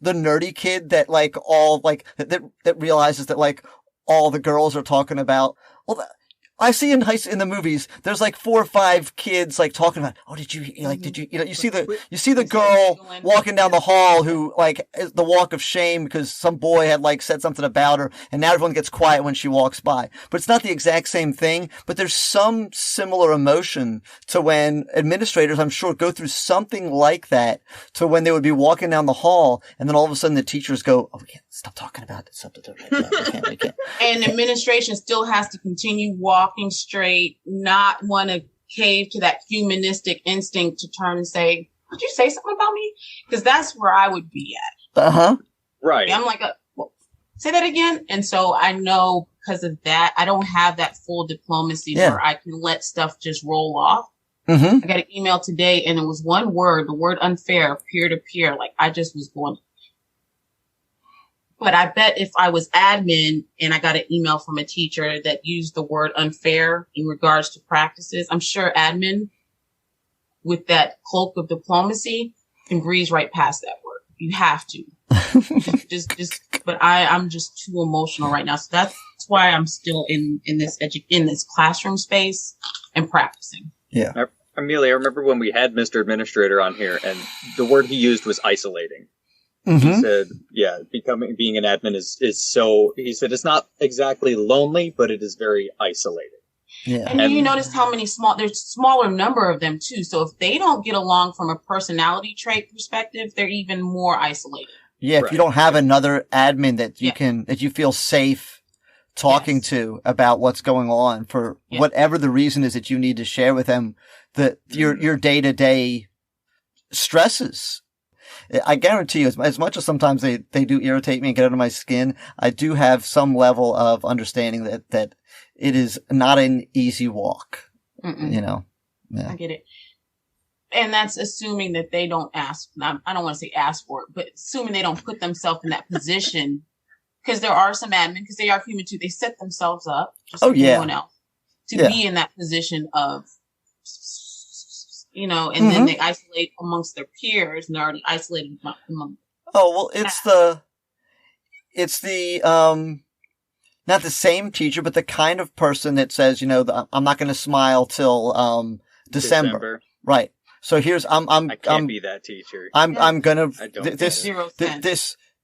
nerdy kid that that realizes that all the girls are talking about. Well, I see in the movies, there's 4 or 5 kids talking about, oh, did you you see the girl walking down the hall who is the walk of shame because some boy had said something about her and now everyone gets quiet when she walks by. But it's not the exact same thing, but there's some similar emotion to when administrators, I'm sure, go through something like that to when they would be walking down the hall and then all of a sudden the teachers go, oh, we can't stop talking about this. We can't. And administration still has to continue walking straight, not want to cave to that humanistic instinct to turn and say, did you say something about me? Because that's where I would be at. Uh-huh. Right. I'm well, say that again. And so I know because of that, I don't have that full diplomacy where I can let stuff just roll off. Mm-hmm. I got an email today and it was one word, the word unfair, peer to peer. I just was going. But I bet if I was admin and I got an email from a teacher that used the word unfair in regards to practices, I'm sure admin with that cloak of diplomacy can breeze right past that word. You have to. But I'm just too emotional right now. So that's why I'm still in this classroom space and practicing. Yeah. Amelia, I remember when we had Mr. Administrator on here and the word he used was isolating. Mm-hmm. He said, being an admin is so, he said, it's not exactly lonely, but it is very isolated. Yeah. And you notice how many there's a smaller number of them too. So if they don't get along from a personality trait perspective, they're even more isolated. Yeah. If you don't have another admin that that you feel safe talking to about what's going on for whatever the reason is that you need to share with them your day-to-day stresses. I guarantee you, as much as sometimes they do irritate me and get under my skin, I do have some level of understanding that it is not an easy walk. Mm-mm. You know? Yeah. I get it. And that's assuming that they don't ask. I don't want to say ask for it, but assuming they don't put themselves in that position. Because there are some admin, because they are human too. They set themselves up, just like anyone else, to be in that position of, and then they isolate amongst their peers and they're already isolated among. Oh, well, it's the not the same teacher, but the kind of person that says, I'm not going to smile till, December. Right. So I can't be that teacher. I'm gonna,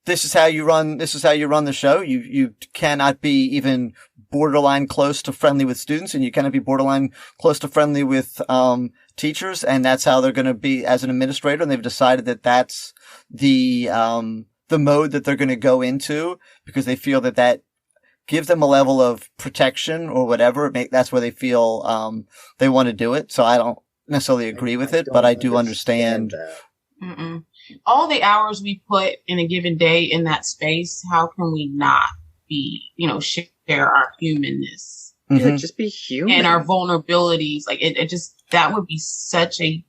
this is how you run the show. You cannot be even borderline close to friendly with students and you cannot be borderline close to friendly with, teachers. And that's how they're going to be as an administrator. And they've decided that that's the mode that they're going to go into because they feel that gives them a level of protection or whatever. That's where they feel, they want to do it. So I don't necessarily agree with it, but I do understand. Mm-mm. All the hours we put in a given day in that space, how can we not be, share our humanness? Mm-hmm. Just be human. And our vulnerabilities. That would be such a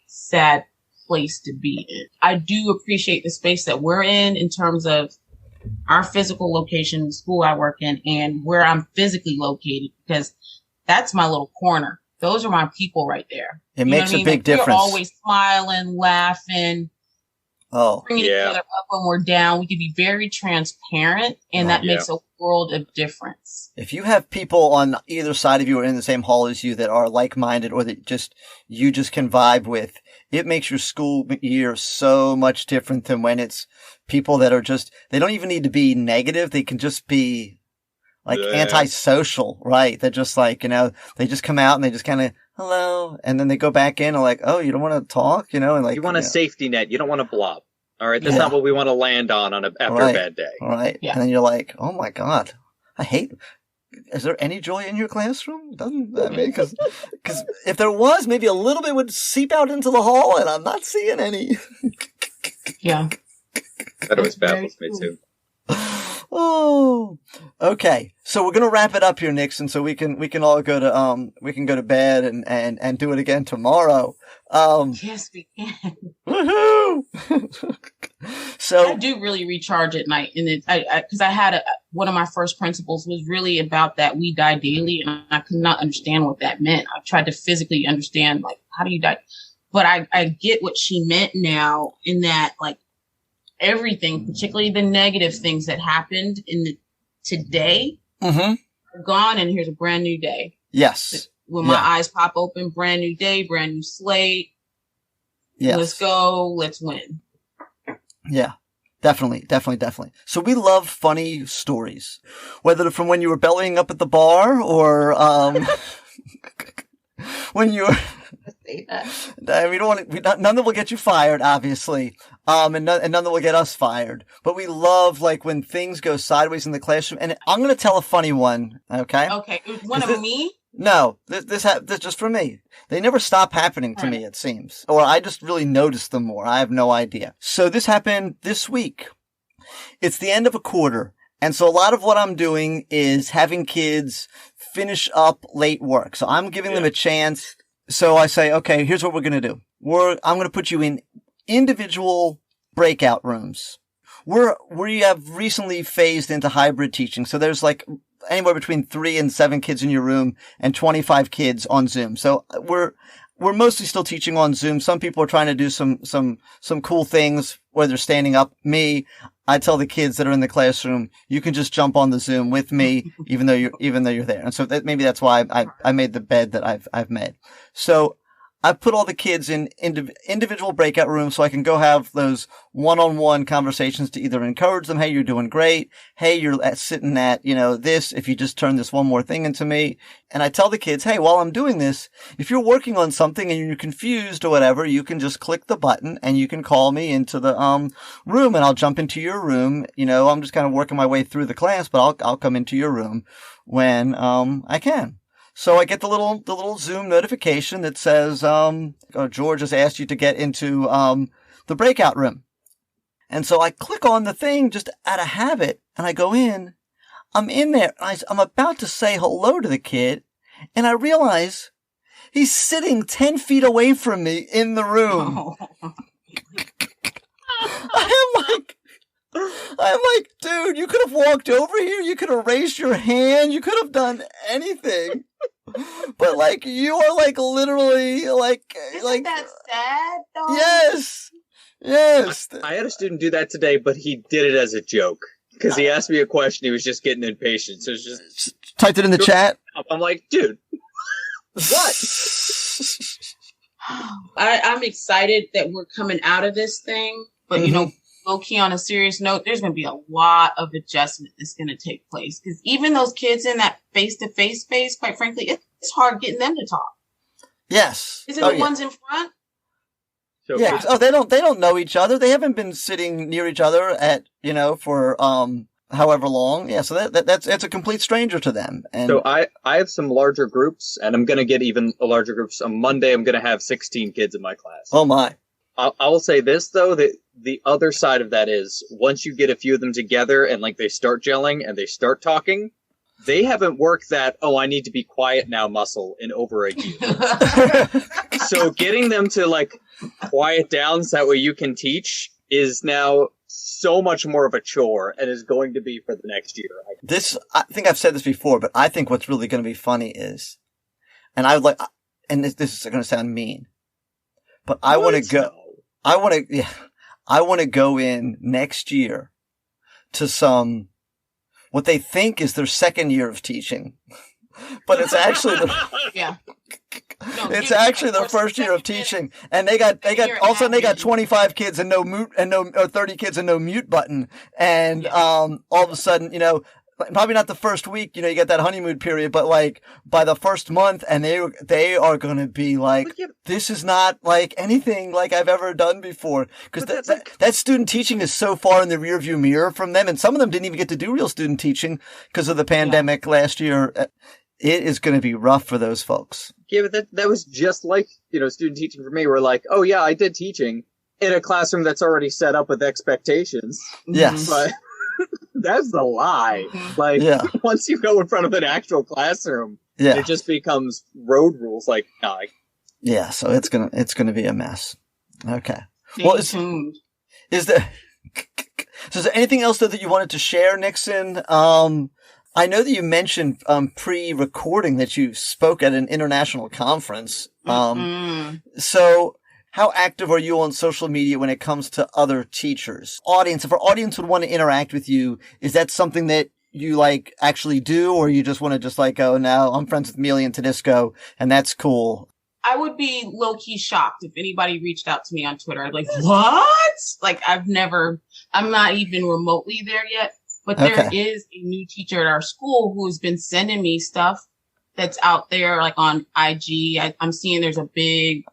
sad place to be in. I do appreciate the space that we're in terms of our physical location, the school I work in, and where I'm physically located, because that's my little corner. Those are my people right there. It makes a big difference. We're always smiling, laughing, bringing each other up when we're down. We can be very transparent, and that makes a world of difference. If you have people on either side of you or in the same hall as you that are like-minded or that you just can vibe with, it makes your school year so much different than when it's people that are they don't even need to be negative. They can just be like antisocial, right? They're just like, they just come out and they just kind of, hello. And then they go back in and like, oh, you don't want to talk, and like. You want a safety net. You don't want to blob. All right. That's not what we want to land on after a bad day. All right. Yeah. And then you're like, oh my God, is there any joy in your classroom? Doesn't that make, because if there was, maybe a little bit would seep out into the hall and I'm not seeing any. Yeah. That always baffles me too. Oh, okay. So we're gonna wrap it up here, Nixon. So we can all go to bed and do it again tomorrow. Yes, we can. Woohoo! So I do really recharge at night, and because I had one of my first principles was really about that we die daily, and I could not understand what that meant. I tried to physically understand, like, how do you die? But I get what she meant now, in that, like, everything, particularly the negative things that happened today, are gone, and here's a brand new day. Yes. When my eyes pop open, brand new day, brand new slate. Yes. Let's go. Let's win. Yeah. Definitely. So we love funny stories, whether from when you were bellying up at the bar or when you were. None that will get you fired, obviously, and none that will get us fired. But we love, like, when things go sideways in the classroom. And I'm going to tell a funny one. Okay. Okay. One of me. No, this just for me. They never stop happening to me, it seems, or I just really notice them more. I have no idea. So this happened this week. It's the end of a quarter. And so a lot of what I'm doing is having kids finish up late work. So I'm giving them a chance. So I say, okay, here's what we're going to do. I'm going to put you in individual breakout rooms. We have recently phased into hybrid teaching. So there's like anywhere between 3 and 7 kids in your room and 25 kids on Zoom. So we're mostly still teaching on Zoom. Some people are trying to do some cool things where they're standing up. I tell the kids that are in the classroom, you can just jump on the Zoom with me, even though you're there. And so maybe that's why I made the bed that I've made. So I've put all the kids in individual breakout rooms so I can go have those one-on-one conversations to either encourage them. Hey, you're doing great. Hey, you're sitting at, this, if you just turn this one more thing into me. And I tell the kids, hey, while I'm doing this, if you're working on something and you're confused or whatever, you can just click the button and you can call me into the, room and I'll jump into your room. I'm just kind of working my way through the class, but I'll come into your room when, I can. So I get the little Zoom notification that says, George has asked you to get into, the breakout room. And so I click on the thing just out of habit and I go in. I'm in there. I'm about to say hello to the kid and I realize he's sitting 10 feet away from me in the room. Oh. I'm like, dude, you could have walked over here. You could have raised your hand. You could have done anything. But like, you are like literally like, Isn't that sad though? Yes. I had a student do that today, but he did it as a joke because he asked me a question. He was just getting impatient. So it's just typed it in the chat. I'm like, dude, what? I'm excited that we're coming out of this thing, but low key on a serious note, there's going to be a lot of adjustment that's going to take place because even those kids in that face-to-face space, quite frankly, it's hard getting them to talk. Yes. Is it the ones in front? So yeah. Oh, they don't know each other. They haven't been sitting near each other at, for, however long. Yeah. So that's a complete stranger to them. And so I have some larger groups and I'm going to get even larger groups. On Monday, I'm going to have 16 kids in my class. Oh my. I will say this though, that the other side of that is once you get a few of them together and like they start gelling and they start talking, they haven't worked that, I need to be quiet now muscle in over a year. So getting them to like quiet down so that way you can teach is now so much more of a chore and is going to be for the next year. I think I've said this before, but I think what's really going to be funny is, and I would like, and this is going to sound mean, but I want to go, I want to go in next year to some, what they think is their second year of teaching, but it's actually it's actually their first year of teaching, and they got all of a sudden they got 25 kids and no mute and or 30 kids and no mute button, and all of a sudden, probably not the first week, you get that honeymoon period, but like by the first month, and they are going to be like, this is not like anything like I've ever done before, because that student teaching is so far in the rearview mirror from them, and some of them didn't even get to do real student teaching because of the pandemic last year. It is going to be rough for those folks. Yeah, but that was just like, student teaching for me. We're like, oh yeah, I did teaching in a classroom that's already set up with expectations. Yes. But that's the lie. Like, once you go in front of an actual classroom, it just becomes road rules. Like, yeah, so it's gonna be a mess. Okay. Stay tuned. Is there anything else that you wanted to share, Nixon? I know that you mentioned pre-recording that you spoke at an international conference. So how active are you on social media when it comes to other teachers? If our audience would want to interact with you, is that something that you like actually do, or you just want to just like, oh, no, I'm friends with Mealy and Tedisco, and that's cool? I would be low-key shocked if anybody reached out to me on Twitter. I'd be like, what? Like, I'm not even remotely there yet. But there is a new teacher at our school who's been sending me stuff that's out there, like on IG. I'm seeing there's a big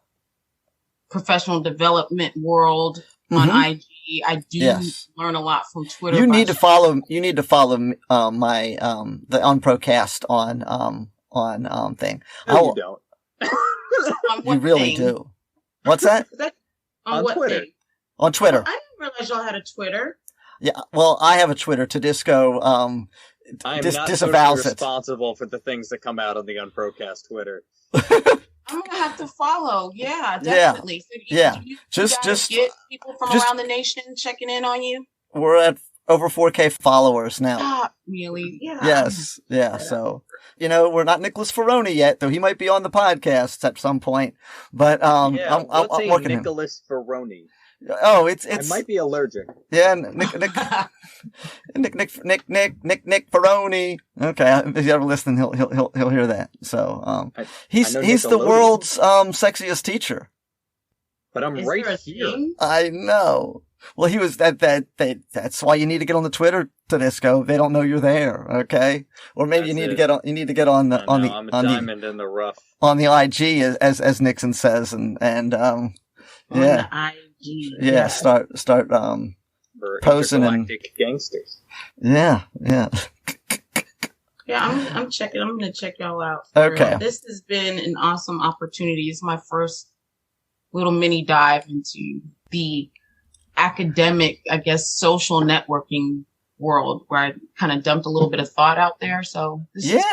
professional development world on IG. I do learn a lot from Twitter. You need to follow my the Unprocast on thing. No, you don't. You really do. What's that? On what Twitter. thing? On Twitter. I didn't realize y'all had a Twitter. Yeah, well, I have a Twitter. Tedisco I am not disavows it. responsible for the things that come out on the Unprocast Twitter. I'm gonna have to follow. Yeah, definitely. Yeah. You Just get people from around the nation checking in on you. We're at over 4K followers now. Stop, Mealy. Yeah. Yes. Yeah. So, we're not Nicholas Ferroni yet, though he might be on the podcast at some point. But I'm working Nicholas Ferroni. Oh, it's. I might be allergic. Yeah, Nick Ferroni. Okay, if you ever listen, he'll hear that. So, he's the world's sexiest teacher. But I'm right here. I know. Well, he was that's why you need to get on the Twitter, Tedisco. They don't know you're there. Okay, or maybe you need to get on. You need to get on the I'm a diamond in the rough on the IG, as Nixon says, and on the IG. Yeah, start posing and gangsters. Yeah. Yeah, I'm checking. I'm gonna check y'all out. Okay. This has been an awesome opportunity. It's my first little mini dive into the academic, I guess, social networking world where I kind of dumped a little bit of thought out there. So this is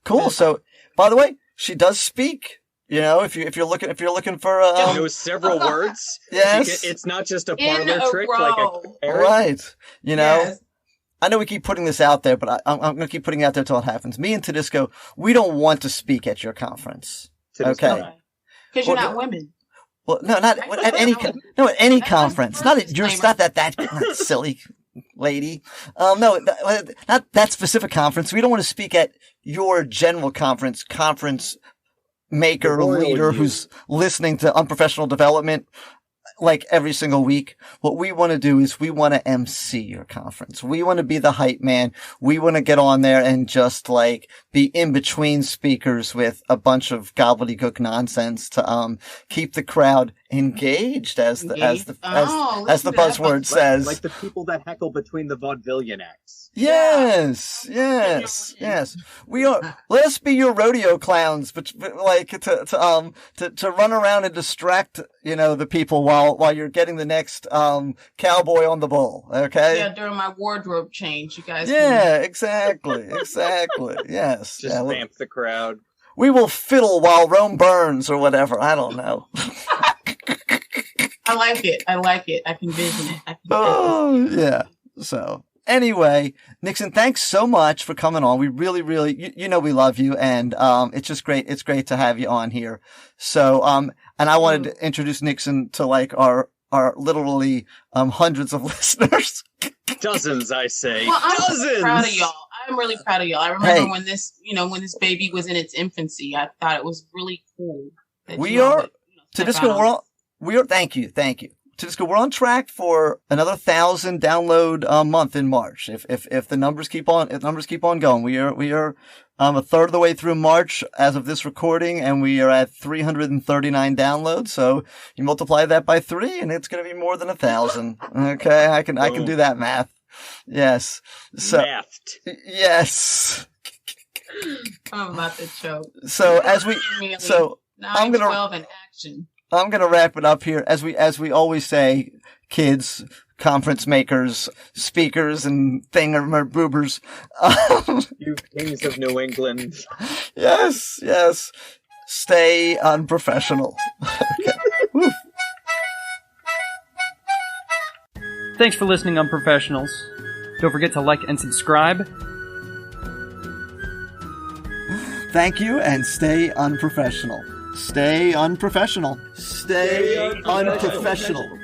cool. So, by the way, she does speak. If you're looking for knows several words. Yes, it's not just a parlor trick like a parrot. Right. Yes. I know we keep putting this out there, but I'm going to keep putting it out there until it happens. Me and Tedisco, we don't want to speak at your conference. Okay. Because you're not women. Well, no, not at any conference. Not at your stuff. That silly lady. No, not that specific conference. We don't want to speak at your general conference maker, leader who's listening to Unprofessional Development like every single week. What we want to do is we want to MC your conference. We want to be the hype man. We want to get on there and just like be in between speakers with a bunch of gobbledygook nonsense to keep the crowd engaged as the buzzword says. Like the people that heckle between the vaudevillian acts. Yes. We are. Let us be your rodeo clowns, but like to run around and distract the people while you're getting the next cowboy on the bull. Okay. Yeah, during my wardrobe change, you guys. Yeah, exactly. Yes. Just vamp the crowd. We will fiddle while Rome burns or whatever. I don't know. I like it. I can vision it. Oh, yeah. So, anyway, Nixon, thanks so much for coming on. We really, really, you know, we love you, and it's just great. It's great to have you on here. So, and I wanted to introduce Nixon to like our literally hundreds of listeners. Dozens, I say. Well, I'm Dozens. Proud of y'all. I'm really proud of y'all. I remember when this baby was in its infancy. I thought it was really cool. We are Tedisco. Thank you. Tedisco, we're on track for another 1,000 download month in March. If the numbers keep on going, we are a third of the way through March as of this recording, and we are at 339 downloads. So you multiply that by 3, and it's going to be more than 1,000. Okay, I can do that math. Yes. So Mathed. Yes. I'm about to choke. So I'm gonna 12 in action. I'm gonna wrap it up here as we always say, kids, conference makers, speakers, and boobers. You kings of New England. Yes. Stay unprofessional. Okay. Woo. Thanks for listening, Unprofessionals. Don't forget to like and subscribe. Thank you, and stay unprofessional. Stay unprofessional. Stay unprofessional.